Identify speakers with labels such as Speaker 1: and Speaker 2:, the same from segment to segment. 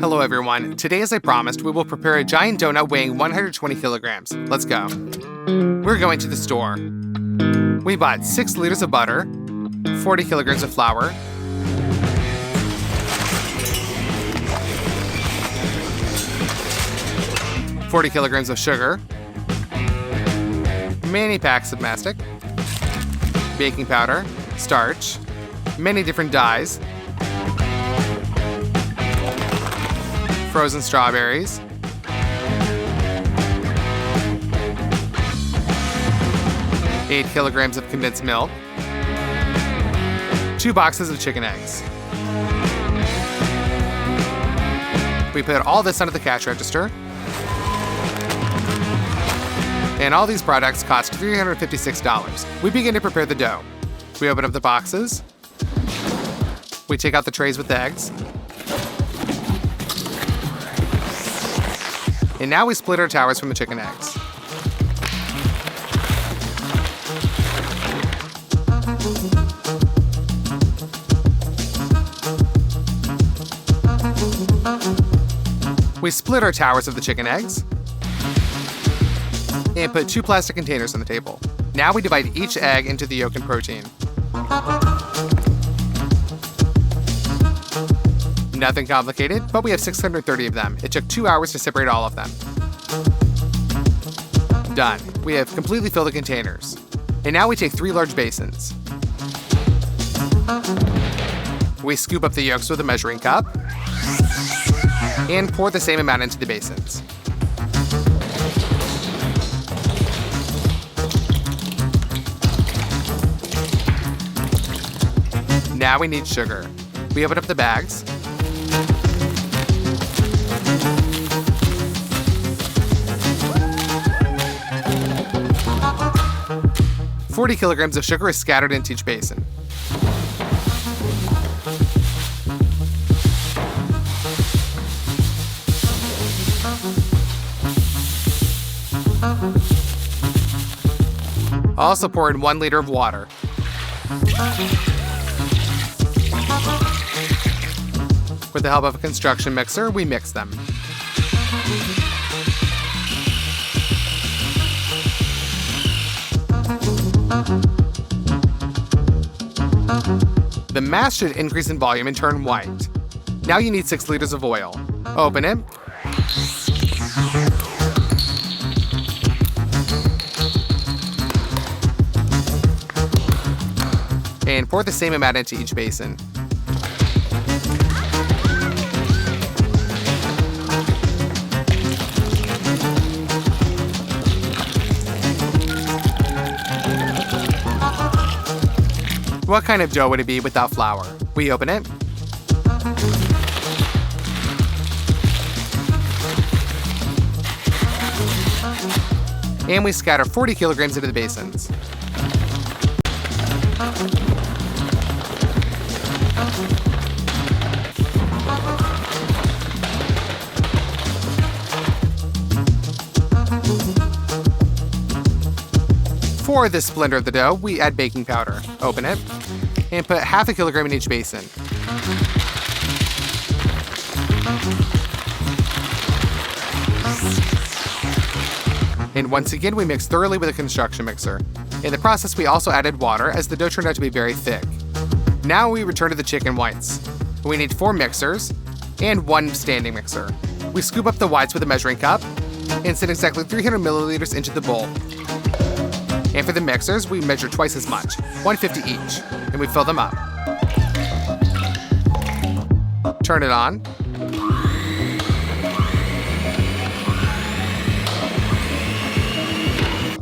Speaker 1: Hello everyone. Today, as I promised, we will prepare a giant donut weighing 120 kilograms. Let's go. We're going to the store. We bought 6 liters of butter, 40 kilograms of flour, ,40 kilograms of sugar, many packs of mastic, baking powder, starch, many different dyes, frozen strawberries, ,8 kilograms of condensed milk, 2 boxes of chicken eggs. We put all this onto the cash register. And all these products cost $356. We begin to prepare the dough. We open up the boxes. We take out the trays with the eggs. And now we split our towers from the chicken eggs. We split our towers of the chicken eggs and put 2 plastic containers on the table. Now we divide each egg into the yolk and protein. Nothing complicated, but we have 630 of them. It took 2 hours to separate all of them. Done. We have completely filled the containers. And now we take 3 large basins. We scoop up the yolks with a measuring cup and pour the same amount into the basins. Now we need sugar. We open up the bags. ,40 kilograms of sugar is scattered into each basin. Also pour in 1 liter of water. With the help of a construction mixer, we mix them. The mass should increase in volume and turn white. Now you need 6 liters of oil. Open it. And pour the same amount into each basin. What kind of dough would it be without flour? We open it. And we scatter 40 kilograms into the basins. For this blender of the dough, we add baking powder. Open it, and put ½ kilogram in each basin. And once again, we mix thoroughly with a construction mixer. In the process, we also added water, as the dough turned out to be very thick. Now we return to the chicken whites. We need 4 mixers and 1 standing mixer. We scoop up the whites with a measuring cup and send exactly 300 milliliters into the bowl. And for the mixers, we measure twice as much, 150 each, and we fill them up. Turn it on.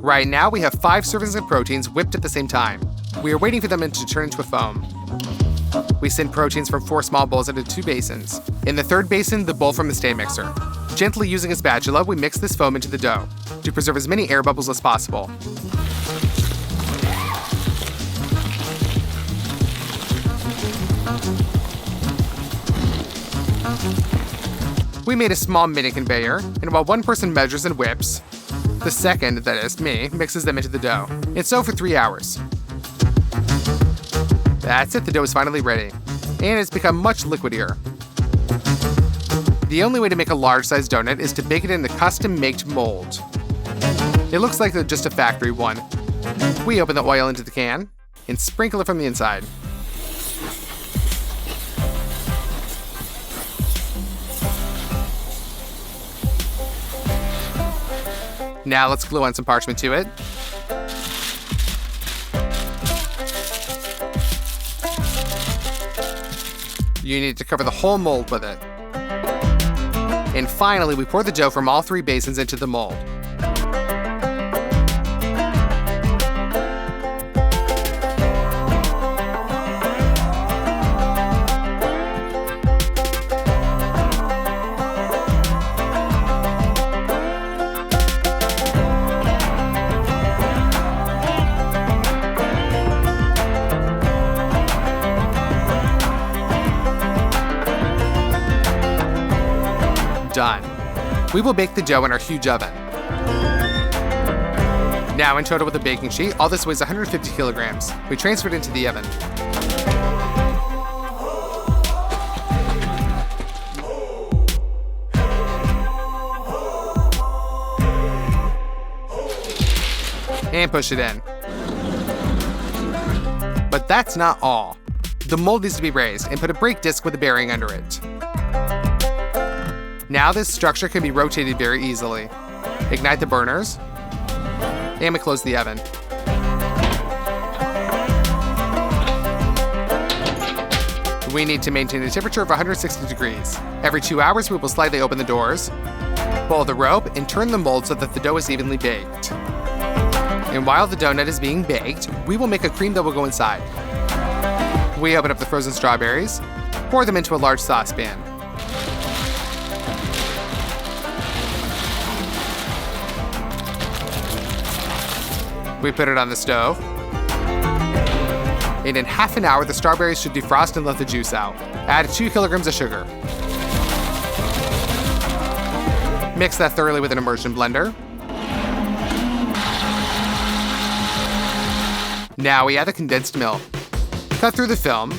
Speaker 1: Right now, we have 5 servings of proteins whipped at the same time. We are waiting for them to turn into a foam. We send proteins from 4 small bowls into 2 basins. In the 3rd basin, the bowl from the stand mixer. Gently using a spatula, we mix this foam into the dough to preserve as many air bubbles as possible. We made a small mini conveyor, and while one person measures and whips, the second, that is, me, mixes them into the dough. And so for 3 hours. That's it, the dough is finally ready, and it's become much liquidier. The only way to make a large-sized donut is to bake it in a custom-made mold. It looks like just a factory one. We open the oil into the can and sprinkle it from the inside. Now let's glue on some parchment to it. You need to cover the whole mold with it. And finally, we pour the dough from all 3 basins into the mold. Done. We will bake the dough in our huge oven. Now in total with the baking sheet, all this weighs 150 kilograms. We transfer it into the oven. And push it in. But that's not all. The mold needs to be raised and put a brake disc with a bearing under it. Now this structure can be rotated very easily. Ignite the burners, and we close the oven. We need to maintain a temperature of 160 degrees. Every 2 hours, we will slightly open the doors, pull the rope, and turn the mold so that the dough is evenly baked. And while the donut is being baked, we will make a cream that will go inside. We open up the frozen strawberries, pour them into a large saucepan. We put it on the stove. And in half an hour, the strawberries should defrost and let the juice out. Add 2 kilograms of sugar. Mix that thoroughly with an immersion blender. Now we add the condensed milk. Cut through the film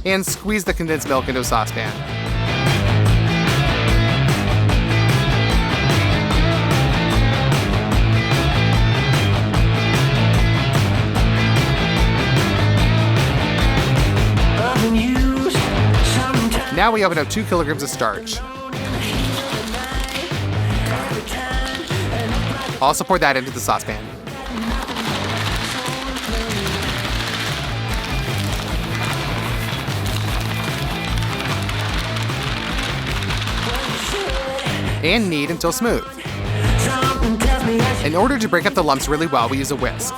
Speaker 1: and squeeze the condensed milk into a saucepan. Now we open up 2 kilograms of starch. Also pour that into the saucepan. And knead until smooth. In order to break up the lumps really well, we use a whisk.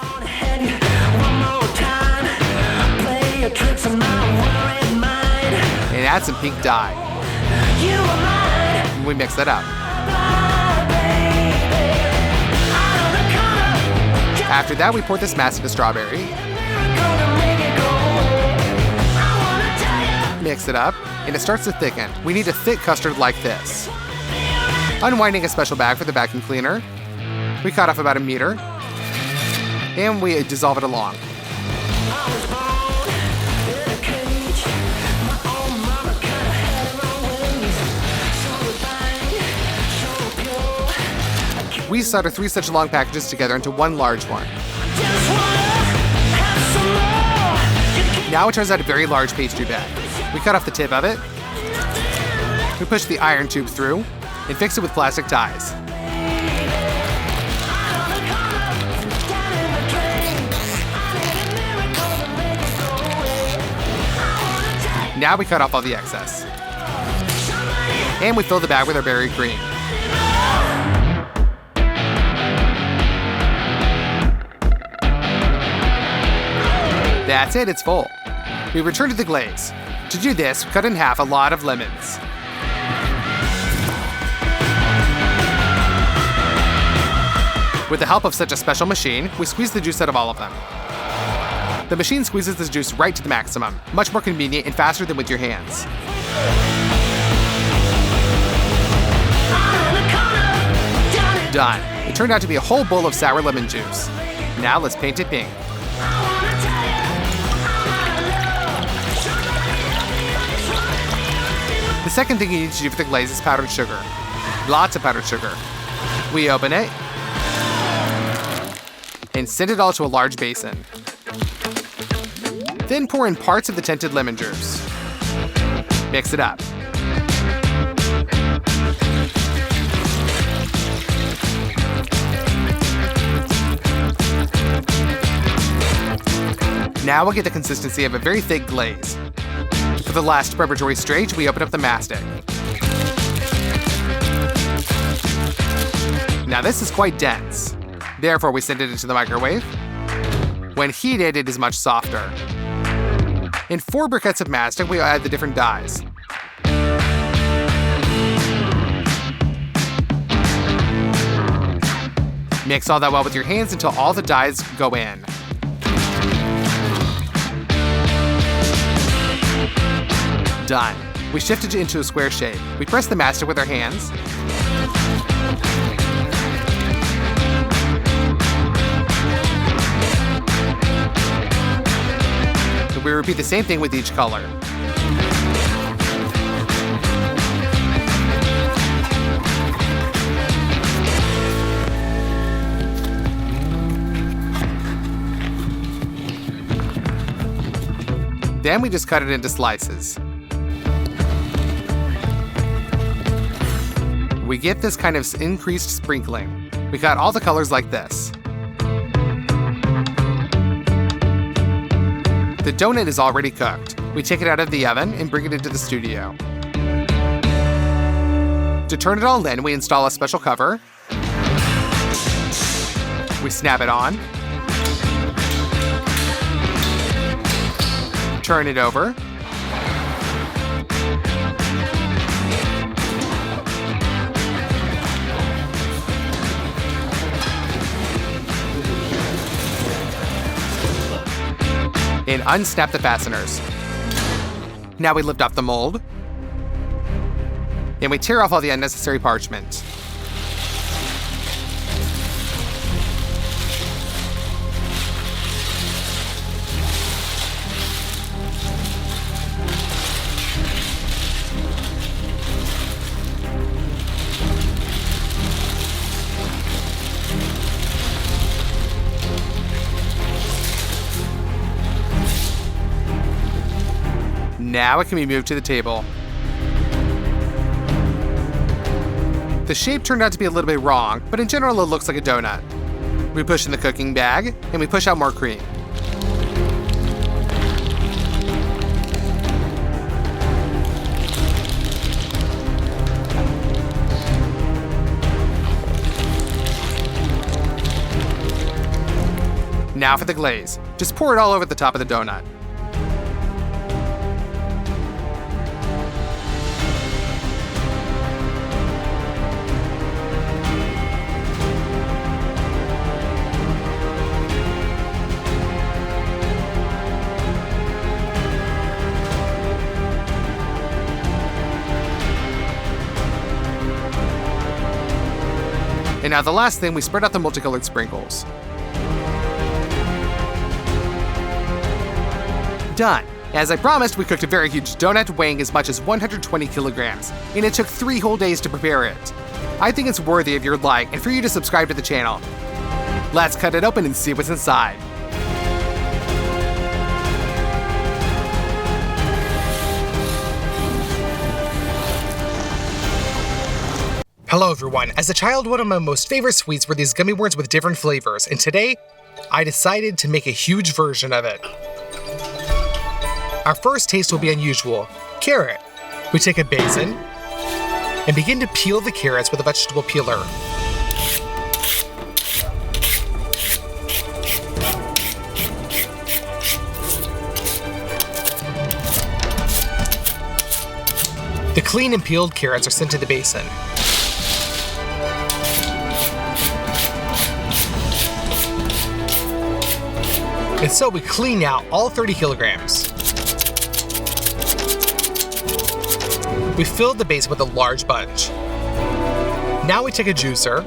Speaker 1: And add some pink dye. And we mix that up. After that, we pour this mass into strawberry. Mix it up, and it starts to thicken. We need a thick custard like this. Unwinding a special bag for the vacuum cleaner, we cut off about 1 meter, and we dissolve it along. We solder 3 such long packages together into one large one. Now it turns out a very large pastry bag. We cut off the tip of it. We push the iron tube through and fix it with plastic ties. Now we cut off all the excess. And we fill the bag with our berry cream. That's it, it's full. We return to the glaze. To do this, we cut in half a lot of lemons. With the help of such a special machine, we squeeze the juice out of all of them. The machine squeezes the juice right to the maximum, much more convenient and faster than with your hands. Done. It turned out to be a whole bowl of sour lemon juice. Now let's paint it pink. The second thing you need to do for the glaze is powdered sugar. Lots of powdered sugar. We open it and send it all to a large basin. Then pour in parts of the tinted lemon juice. Mix it up. Now we'll get the consistency of a very thick glaze. For the last preparatory stage, we open up the mastic. Now this is quite dense. Therefore, we send it into the microwave. When heated, it is much softer. In 4 briquettes of mastic, we add the different dyes. Mix all that well with your hands until all the dyes go in. Done. We shift it into a square shape. We press the mastic with our hands. We repeat the same thing with each color. Then we just cut it into slices. We get this kind of increased sprinkling. We got all the colors like this. The donut is already cooked. We take it out of the oven and bring it into the studio. To turn it all in, we install a special cover. We snap it on. Turn it over. And unsnap the fasteners. Now we lift off the mold. And we tear off all the unnecessary parchment. Now it can be moved to the table. The shape turned out to be a little bit wrong, but in general it looks like a donut. We push in the cooking bag, and we push out more cream. Now for the glaze. Just pour it all over the top of the donut. And now the last thing, we spread out the multicolored sprinkles. Done. As I promised, we cooked a very huge donut weighing as much as 120 kilograms, and it took 3 whole days to prepare it. I think it's worthy of your like and for you to subscribe to the channel. Let's cut it open and see what's inside. Hello everyone. As a child, one of my most favorite sweets were these gummy worms with different flavors, and today, I decided to make a huge version of it. Our first taste will be unusual. Carrot. We take a basin and begin to peel the carrots with a vegetable peeler. The clean and peeled carrots are sent to the basin. And so we clean out all 30 kilograms. We filled the base with a large bunch. Now we take a juicer,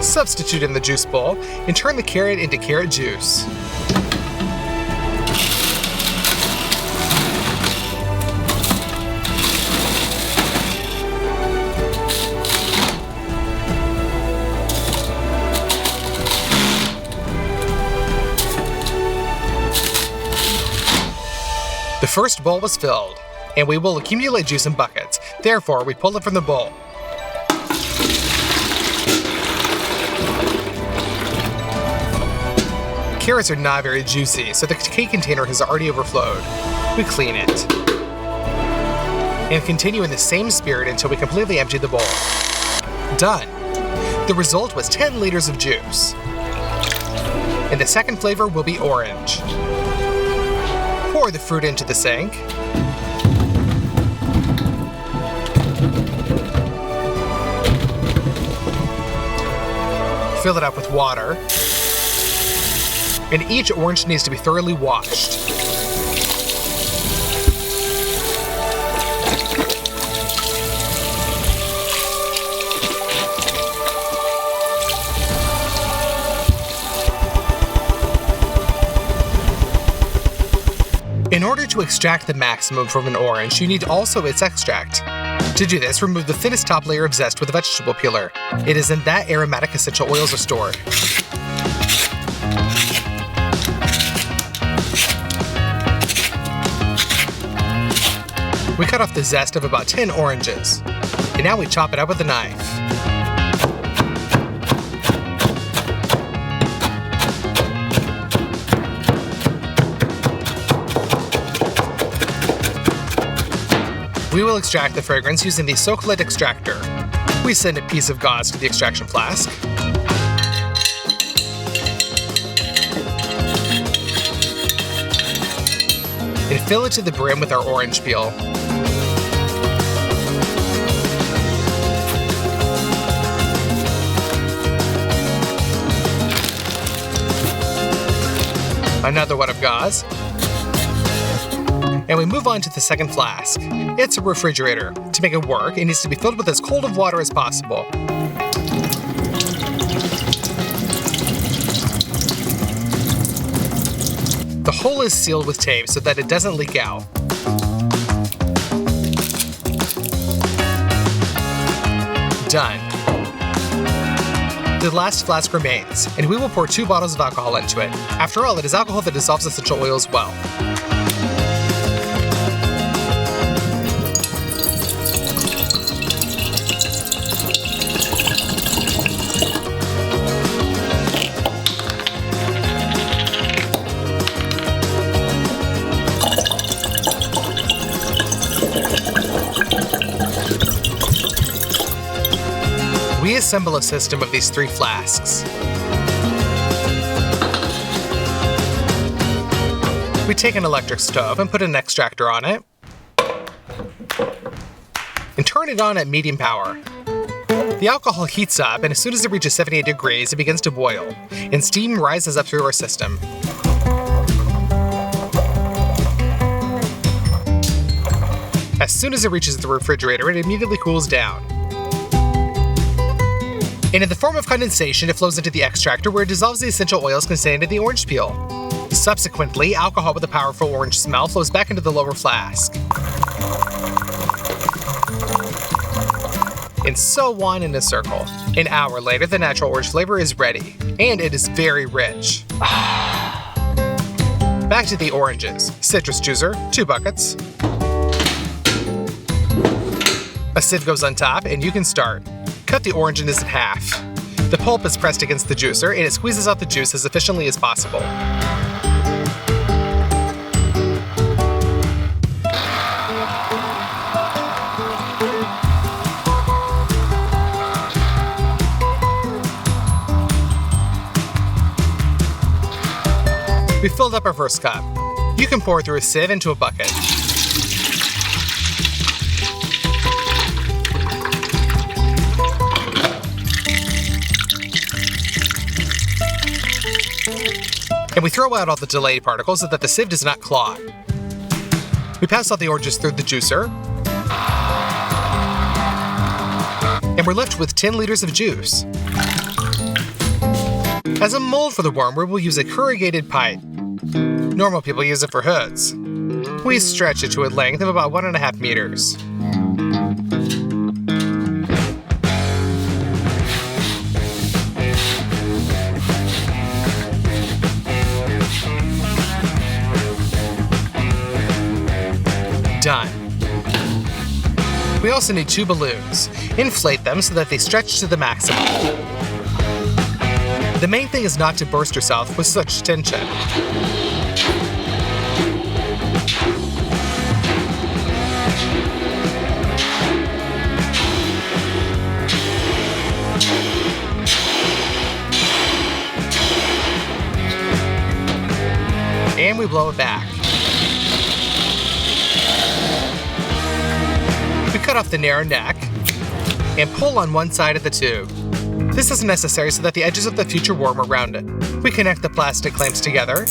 Speaker 1: substitute in the juice bowl, and turn the carrot into carrot juice. first bowl was filled, and we will accumulate juice in buckets. Therefore, we pull it from the bowl. Carrots are not very juicy, so the cake container has already overflowed. We clean it. And continue in the same spirit until we completely empty the bowl. Done. The result was 10 liters of juice. And the second flavor will be orange. Pour the fruit into the sink. Fill it up with water. And each orange needs to be thoroughly washed. In order to extract the maximum from an orange, you need also its extract. To do this, remove the thinnest top layer of zest with a vegetable peeler. It is in that aromatic essential oils are stored. We cut off the zest of about 10 oranges. And now we chop it up with a knife. We will extract the fragrance using the Socolite extractor. We send a piece of gauze to the extraction flask. And fill it to the brim with our orange peel. Another one of gauze. And we move on to the second flask. It's a refrigerator. To make it work, it needs to be filled with as cold of water as possible. The hole is sealed with tape so that it doesn't leak out. Done. The last flask remains, and we will pour 2 bottles of alcohol into it. After all, it is alcohol that dissolves essential oils well. We assemble a system of these 3 flasks. We take an electric stove and put an extractor on it, and turn it on at medium power. The alcohol heats up, and as soon as it reaches 78 degrees, it begins to boil, and steam rises up through our system. As soon as it reaches the refrigerator, it immediately cools down. And in the form of condensation, it flows into the extractor where it dissolves the essential oils contained in the orange peel. Subsequently, alcohol with a powerful orange smell flows back into the lower flask. And so on in a circle. An hour later, the natural orange flavor is ready, and it is very rich. Back to the oranges. Citrus juicer, 2 buckets. A sieve goes on top, and you can start. Cut the oranges in half. The pulp is pressed against the juicer, and it squeezes out the juice as efficiently as possible. We filled up our first cup. You can pour through a sieve into a bucket. And we throw out all the delayed particles so that the sieve does not clog. We pass all the oranges through the juicer. And we're left with 10 liters of juice. As a mold for the worm, we'll use a corrugated pipe. Normal people use it for hoods. We stretch it to a length of about 1.5 meters. also need 2 balloons. Inflate them so that they stretch to the maximum. The main thing is not to burst yourself with such tension. And we blow it back. We cut off the narrow neck and pull on one side of the tube. This is necessary so that the edges of the future worm are rounded. We connect the plastic clamps together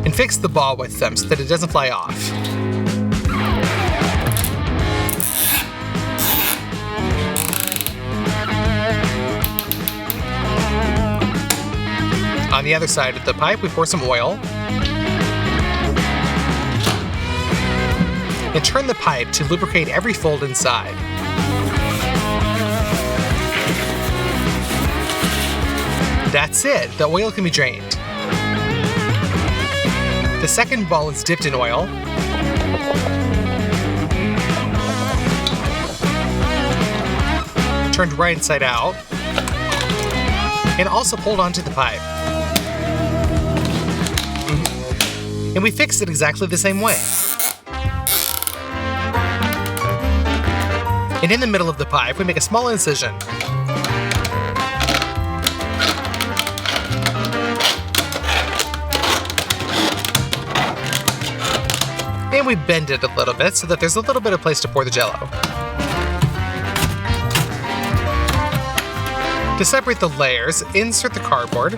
Speaker 1: and fix the ball with them so that it doesn't fly off. On the other side of the pipe, we pour some oil and turn the pipe to lubricate every fold inside. That's it, the oil can be drained. The second ball is dipped in oil. Turned right inside out. And also pulled onto the pipe. And we fixed it exactly the same way. And in the middle of the pipe, we make a small incision. And we bend it a little bit so that there's a little bit of place to pour the Jell-O. To separate the layers, insert the cardboard.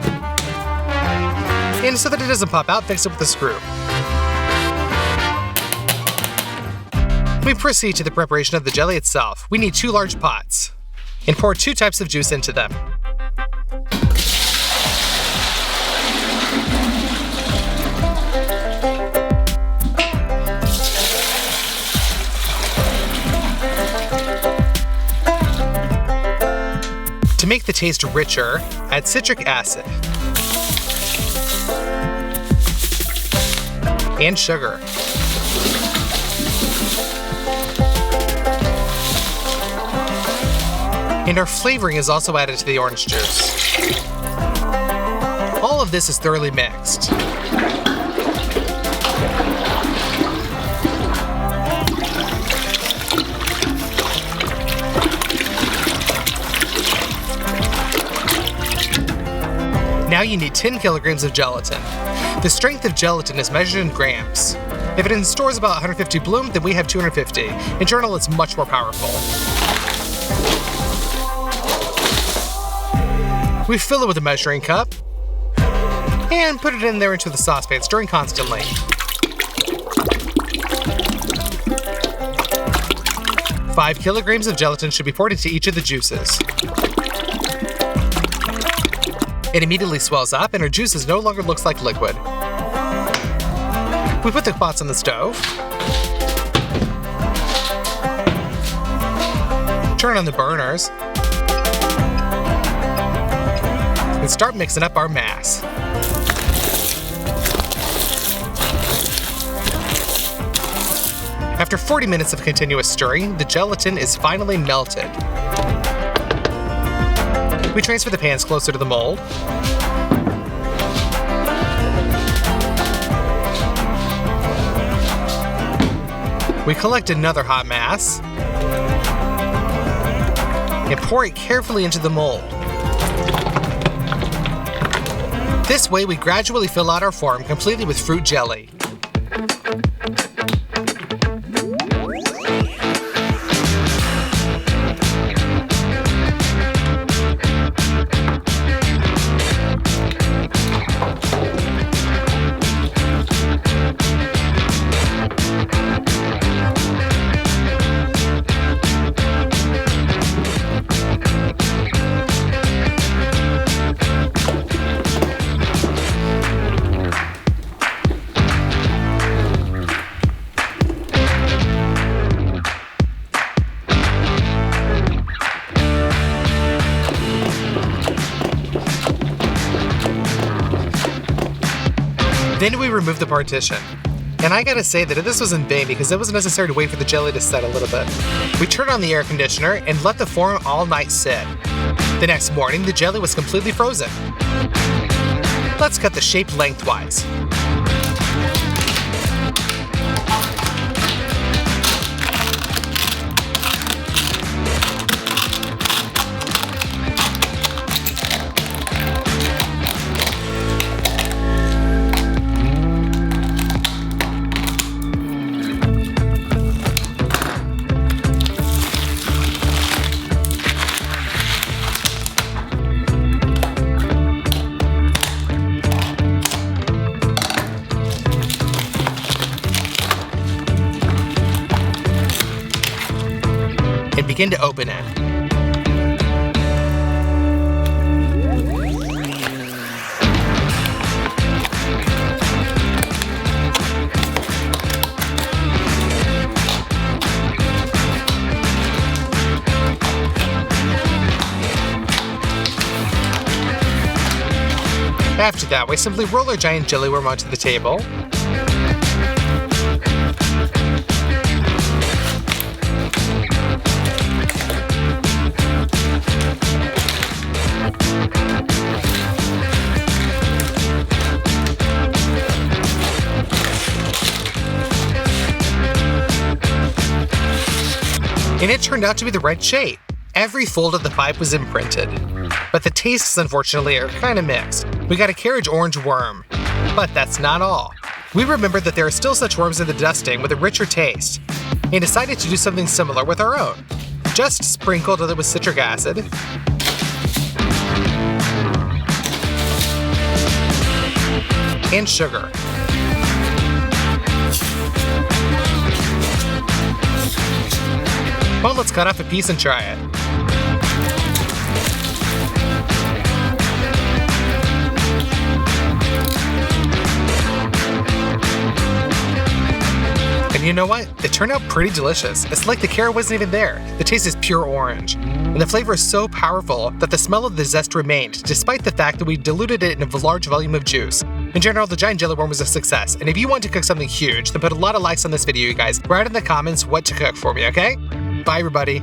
Speaker 1: And so that it doesn't pop out, fix it with a screw. We proceed to the preparation of the jelly itself. We need 2 large pots and pour 2 types of juice into them. To make the taste richer, add citric acid and sugar. And our flavoring is also added to the orange juice. All of this is thoroughly mixed. Now you need 10 kilograms of gelatin. The strength of gelatin is measured in grams. If it in store is about 150 bloom, then we have 250. In journal, it's much more powerful. We fill it with a measuring cup and put it in there into the saucepan, stirring constantly. Five kilograms of gelatin should be poured into each of the juices. It immediately swells up and our juices no longer looks like liquid. We put the pots on the stove. Turn on the burners. And start mixing up our mass. After 40 minutes of continuous stirring, the gelatin is finally melted. We transfer the pans closer to the mold. We collect another hot mass and pour it carefully into the mold. This way, we gradually fill out our form completely with fruit jelly. Then we remove the partition. And I gotta say that this was in vain because it was necessary to wait for the jelly to set a little bit. We turned on the air conditioner and let the form all night sit. The next morning, the jelly was completely frozen. Let's cut the shape lengthwise. And begin to open it. After that, we simply roll our giant jelly worm onto the table. And it turned out to be the right shape. Every fold of the pipe was imprinted. But the tastes, unfortunately, are kind of mixed. We got a carriage orange worm. But that's not all. We remembered that there are still such worms in the dusting with a richer taste, and decided to do something similar with our own. Just sprinkled it with citric acid, and sugar. Well, let's cut off a piece and try it. And you know what? It turned out pretty delicious. It's like the carrot wasn't even there. The taste is pure orange. And the flavor is so powerful that the smell of the zest remained, despite the fact that we diluted it in a large volume of juice. In general, the giant jelly worm was a success, and if you want to cook something huge, then put a lot of likes on this video, you guys. Write in the comments what to cook for me, okay? Bye, everybody.